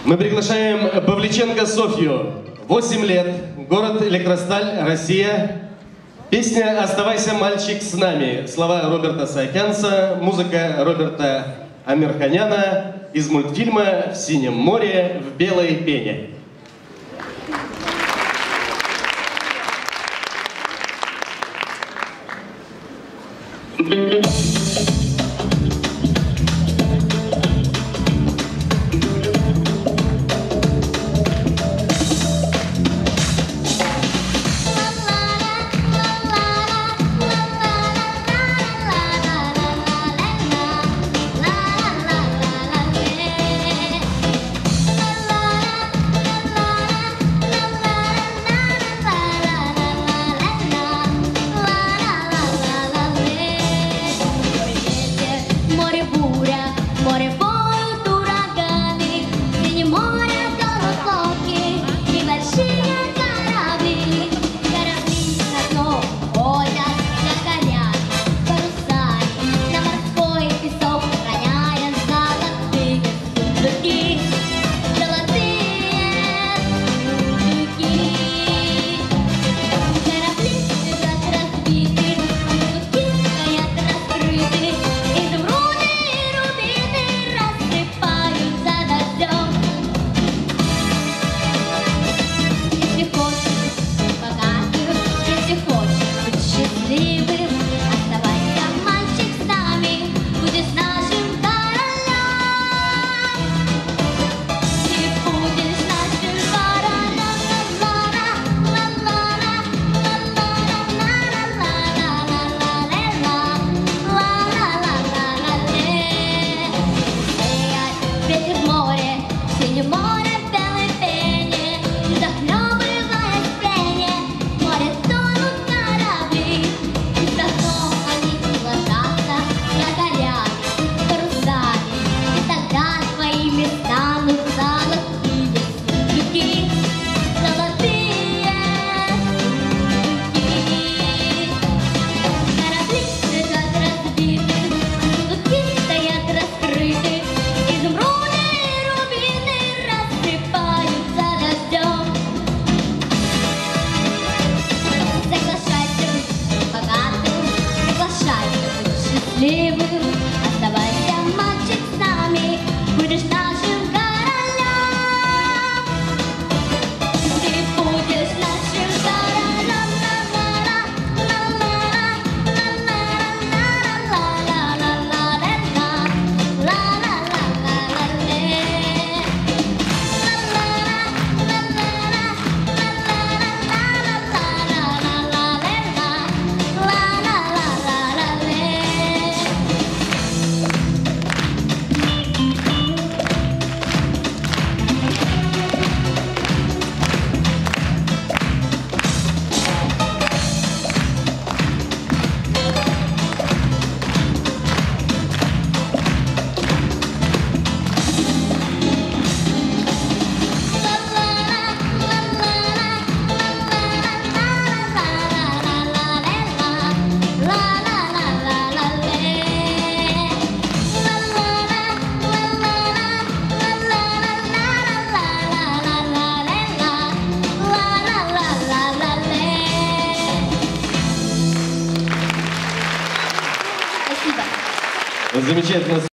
Мы приглашаем Павличенко Софью. 8 лет. Город Электросталь, Россия. Песня «Оставайся, мальчик, с нами». Слова Роберта Саакянца, музыка Роберта Амирханяна из мультфильма «В синем море, в белой пене». Оставайся, мальчик, с нами, будешь нашим королем. Ты будешь нашим королем. Замечательно.